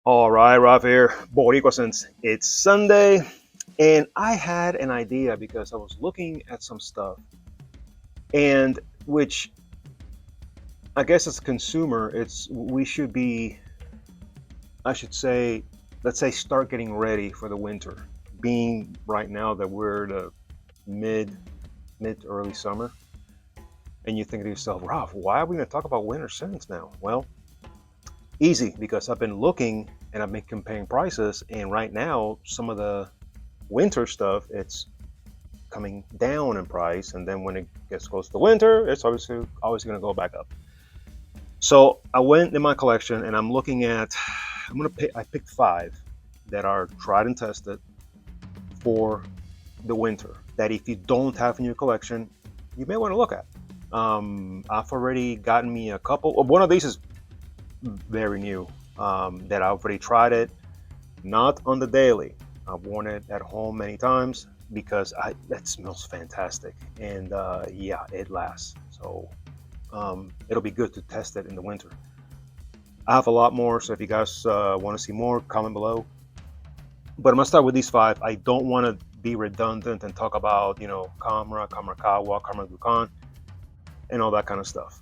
All right, Ralph here, Boricua, since it's Sunday, and I had an idea because I was looking at some stuff, and which I guess as a consumer, it's we should be, I should say, let's say, start getting ready for the winter. Being right now that we're the mid mid to early summer, and you think to yourself, Ralph, why are we going to talk about winter since now? Well, easy because I've been looking and I've been comparing prices, and right now some of the winter stuff it's coming down in price, and then when it gets close to winter it's obviously always going to go back up. So I went in my collection and I'm looking at, I picked five that are tried and tested for the winter that if you don't have in your collection you may want to look at. I've already gotten me a couple. One of these is very new, that I've already tried it, not on the daily. I've worn it at home many times because it smells fantastic, and yeah, it lasts. So it'll be good to test it in the winter. I have a lot more, so if you guys want to see more, comment below. But I'm gonna start with these five. I don't want to be redundant and talk about Kamarakawa, Kamagukan, and all that kind of stuff.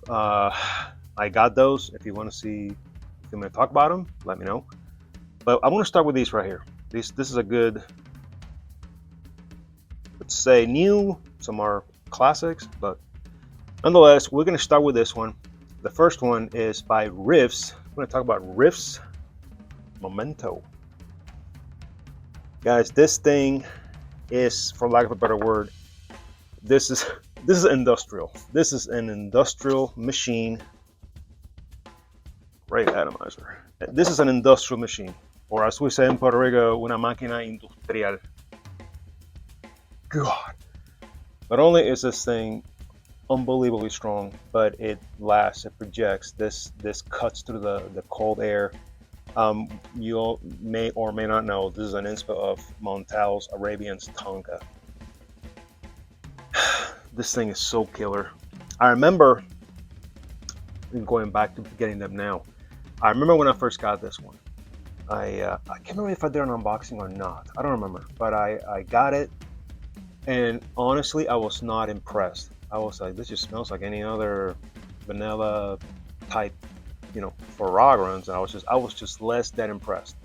I got those. If you want to see, if you want to talk about them, let me know. But I want to start with these right here. This is a good, let's say, new. Some are classics, but nonetheless, we're going to start with this one. The first one is by Riffs. I'm going to talk about Riffs Memento. Guys, this thing is, for lack of a better word, this is industrial. This is an industrial machine. Great atomizer. This is an industrial machine, or as we say in Puerto Rico, una máquina industrial. God. Not only is this thing unbelievably strong, but it lasts, it projects. This cuts through the cold air. You may or may not know this is an inspo of Montal's Arabian's Tonka. This thing is so killer. I remember, going back to getting them now, I remember when I first got this one. I can't remember if I did an unboxing or not. I don't remember, but I got it, and honestly, I was not impressed. I was like, this just smells like any other vanilla type, fragrance. And I was just less than impressed.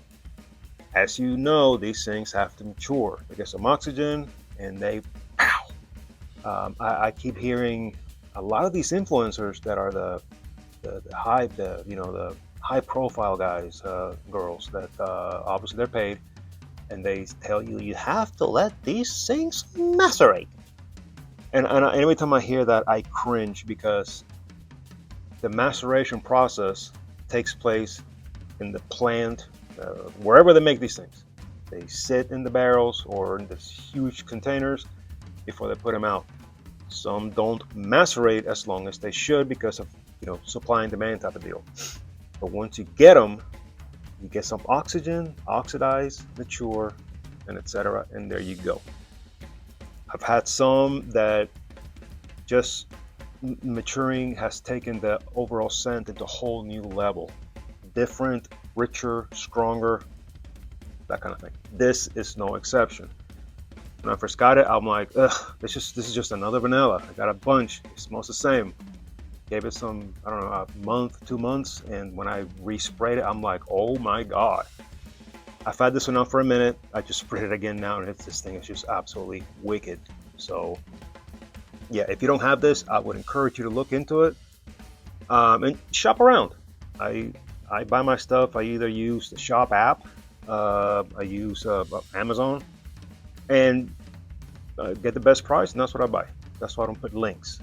As you know, these things have to mature. They get some oxygen, and they, pow. I keep hearing a lot of these influencers that are the high profile guys, girls that obviously they're paid, and they tell you you have to let these things macerate. And every time I hear that, I cringe because the maceration process takes place in the plant, wherever they make these things. They sit in the barrels or in these huge containers before they put them out. Some don't macerate as long as they should because of supply and demand type of deal. But once you get them, you get some oxygen, oxidize, mature, and etc. And there you go. I've had some that just maturing has taken the overall scent into a whole new level. Different, richer, stronger, that kind of thing. This is no exception. When I first got it, I'm like, ugh, this is just another vanilla. I got a bunch. It smells the same. Gave it some, I don't know, a month, 2 months, and when I resprayed it, I'm like, oh my god. I've had this one out for a minute. I just sprayed it again now, and this thing is just absolutely wicked. So yeah, if you don't have this, I would encourage you to look into it, and shop around. I buy my stuff. I either use the shop app, I use Amazon, and get the best price, and that's what I buy. That's why I don't put links,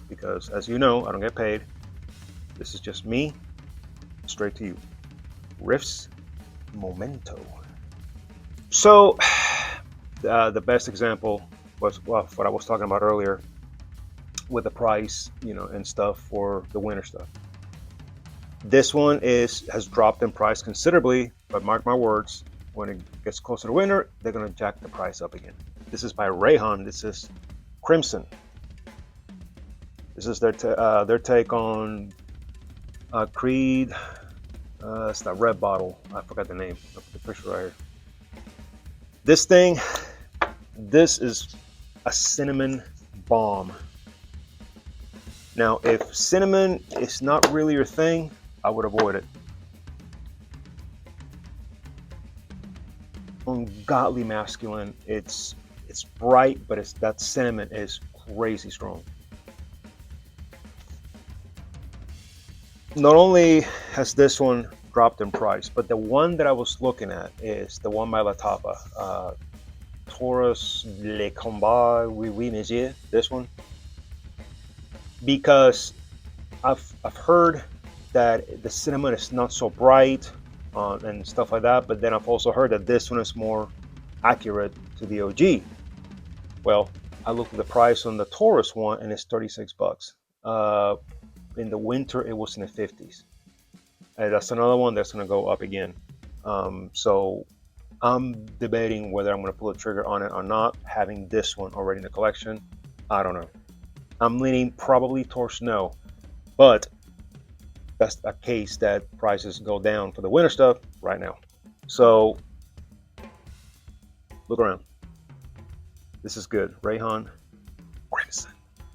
because as you know, I don't get paid. This is just me, straight to you. Riffs Memento. So the best example was what I was talking about earlier with the price, and stuff for the winter stuff. This one has dropped in price considerably, but mark my words, when it gets closer to winter, they're gonna jack the price up again. This is by Rayhan. This is Crimson. This is their take on Creed, It's that red bottle. I forgot the name. I put the picture right here. This thing, this is a cinnamon bomb. Now, if cinnamon is not really your thing, I would avoid it. Ungodly masculine. It's bright, but that cinnamon is crazy strong. Not only has this one dropped in price, but the one that I was looking at is the one by La Tapa, Taurus Le Combat Oui Monsieur. This one, because I've heard that the cinnamon is not so bright and stuff like that, but then I've also heard that this one is more accurate to the OG. Well, I looked at the price on the Taurus one, and it's 36 bucks. In the winter, it was in the 50s. And that's another one that's going to go up again. So I'm debating whether I'm going to pull the trigger on it or not. Having this one already in the collection, I don't know. I'm leaning probably towards no, but that's a case that prices go down for the winter stuff right now. So look around. This is good. Rayhan Crimson.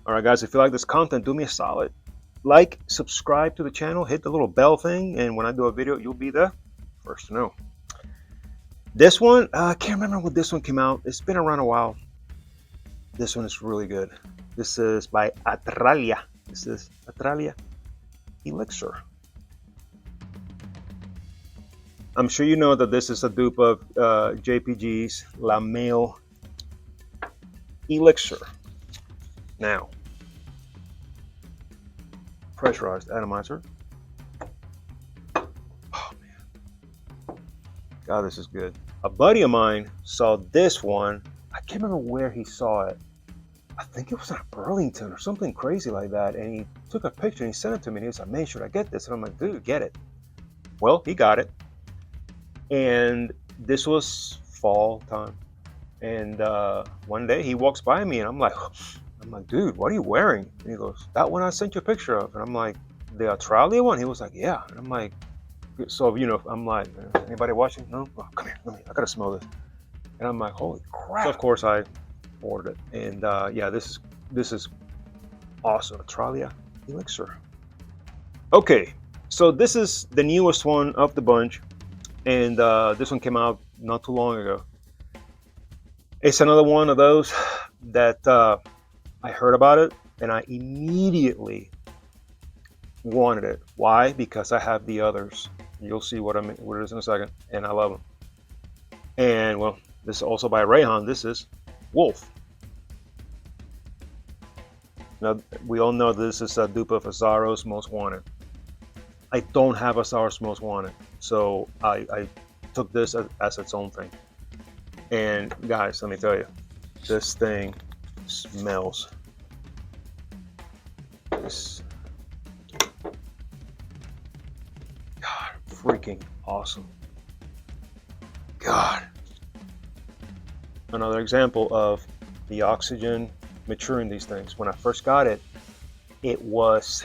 All right, guys, if you like this content, do me a solid. Like, subscribe to the channel, hit the little bell thing, and when I do a video, you'll be the first to know. This one, I can't remember when this one came out. It's been around a while. This one is really good. This is by Atralia. This is Atralia Elixir. I'm sure you know that this is a dupe of JPG's La Male Elixir. Now, pressurized atomizer. Oh man, God, this is good. A buddy of mine saw this one. I can't remember where he saw it. I think it was at Burlington or something crazy like that. And he took a picture and he sent it to me. And he was like, "Man, should I get this?" And I'm like, "Dude, get it." Well, he got it. And this was fall time. And one day he walks by me and I'm like, "Dude, what are you wearing?" And he goes, "That one I sent you a picture of." And I'm like, "The Australia one?" He was like, "Yeah." And I'm like, so, you know, I'm like, "Anybody watching?" "No?" "Oh, come here, I gotta smell this." And I'm like, "Holy crap." So of course I ordered it. And yeah, this is awesome. Australia Elixir. Okay, so this is the newest one of the bunch. And this one came out not too long ago. It's another one of those that I heard about it and I immediately wanted it. Why? Because I have the others. You'll see what it is in a second, and I love them. And well, this is also by Rayhan. This is Wolf. Now we all know this is a dupe of Azaro's Most Wanted. I don't have Azaro's Most Wanted, so I took this as its own thing. And guys, let me tell you, this thing smells. This, God, freaking awesome. God. Another example of the oxygen maturing these things. When I first got it, it was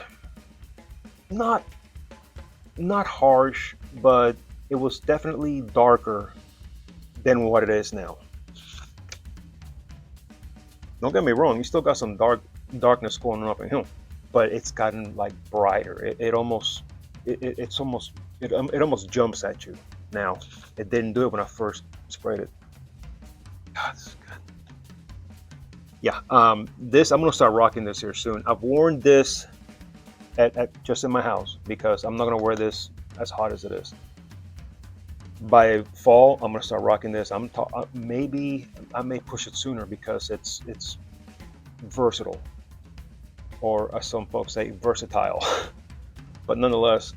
not harsh, but it was definitely darker than what it is now. Don't get me wrong, you still got some darkness going on up in here, but it's gotten like brighter. It almost jumps at you now. It didn't do it when I first sprayed it. God, this is good. Yeah, this I'm gonna start rocking this here soon. I've worn this at just in my house because I'm not gonna wear this as hot as it is. By fall, I'm gonna start rocking this. Maybe I may push it sooner because it's versatile, or as some folks say, versatile. But nonetheless,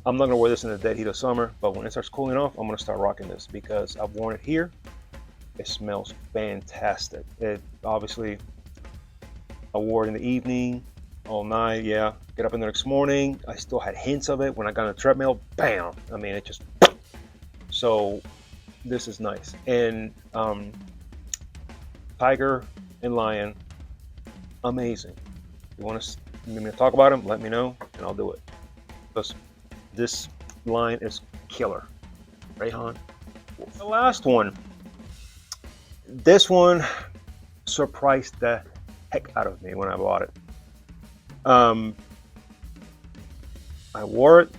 I'm not gonna wear this in the dead heat of summer. But when it starts cooling off, I'm gonna start rocking this because I've worn it here. It smells fantastic. It obviously I wore it in the evening, all night. Yeah, get up in the next morning. I still had hints of it when I got on the treadmill. Bam! I mean, it just. So this is nice. And Tiger and Lion, amazing. You want me to talk about them? Let me know and I'll do it. Because this line is killer. Rayhan. The last one. This one surprised the heck out of me when I bought it. I wore it.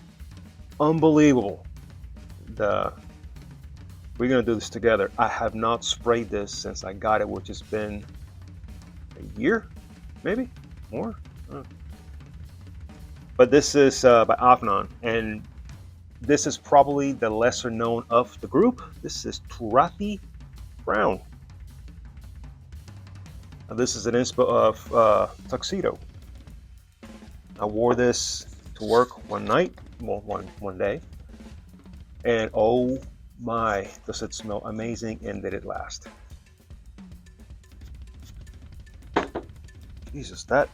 Unbelievable. We're gonna do this together. I have not sprayed this since I got it, which has been a year, maybe more. But this is by Afnan, and this is probably the lesser known of the group. This is Turathi Brown. Now, this is an inspo of Tuxedo. I wore this to work one night, well, one day, and oh my, does it smell amazing, and did it last. Jesus, the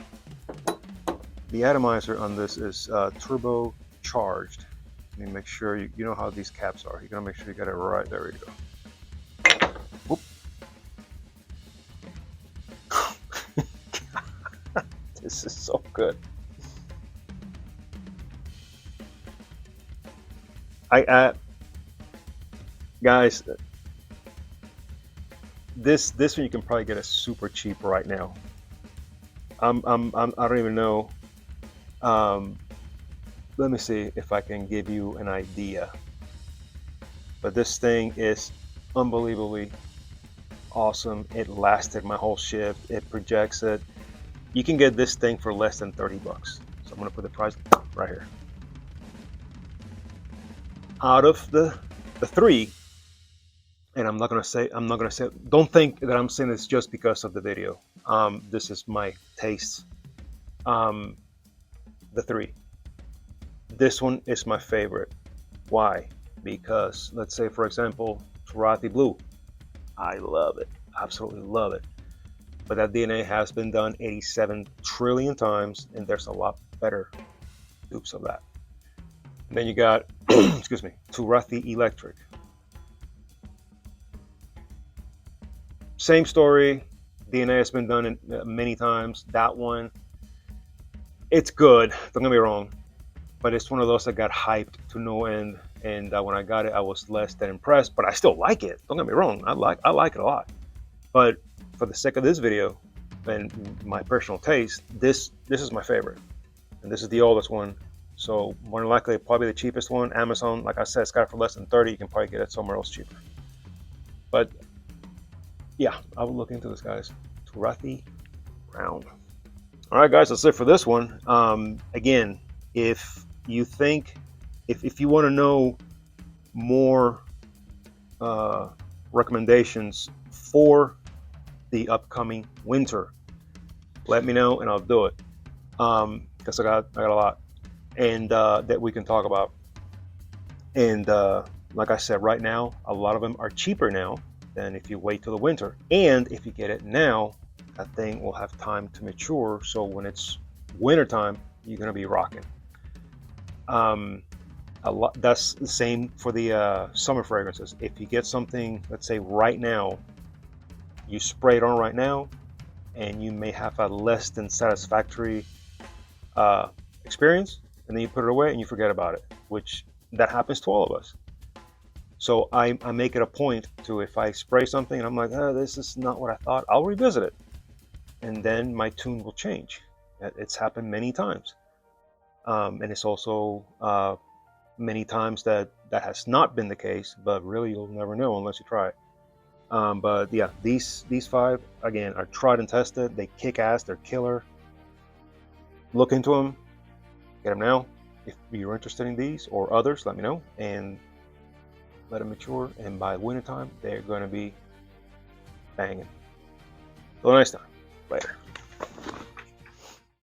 atomizer on this is turbo charged. Let me make sure you know how these caps are. You gotta make sure you got it right. There we go. Whoop. This is so good. Guys, this one you can probably get it super cheap right now. I don't even know. Let me see if I can give you an idea. But this thing is unbelievably awesome. It lasted my whole shift. It projects it. You can get this thing for less than 30 bucks. So I'm gonna put the price right here. Out of the three, and I'm not gonna say, don't think that I'm saying this just because of the video. This is my taste. The three. This one is my favorite. Why? Because let's say, for example, Turathi Blue. I love it. Absolutely love it. But that DNA has been done 87 trillion times, and there's a lot better dupes of that. And then you got, excuse me, Turathi Electric. Same story. DNA has been done in, many times. That one, it's good. Don't get me wrong, but it's one of those that got hyped to no end. And when I got it, I was less than impressed. But I still like it. Don't get me wrong. I like it a lot. But for the sake of this video and my personal taste, this is my favorite, and this is the oldest one. So more than likely, probably the cheapest one. Amazon, like I said, it's got it for less than 30. You can probably get it somewhere else cheaper. But yeah, I will look into this, guys. Turathi Brown. All right, guys, that's it for this one. Again, if you think, if you want to know more recommendations for the upcoming winter, let me know and I'll do it. Because I got a lot, and that we can talk about. And like I said, right now, a lot of them are cheaper now than if you wait till the winter. And if you get it now, that thing will have time to mature. So when it's winter time, you're gonna be rocking. That's the same for the summer fragrances. If you get something, let's say right now, you spray it on right now, and you may have a less than satisfactory experience, and then you put it away and you forget about it, which that happens to all of us. So I make it a point to, if I spray something and I'm like, oh, this is not what I thought, I'll revisit it, and then my tune will change. It's happened many times, and it's also many times that has not been the case, but really you'll never know unless you try it. But yeah, these 5 again are tried and tested. They kick ass. They're killer. Look into them. Get them now. If you're interested in these or others, let me know, and let them mature. And by wintertime, they're going to be banging. Till next time. Later.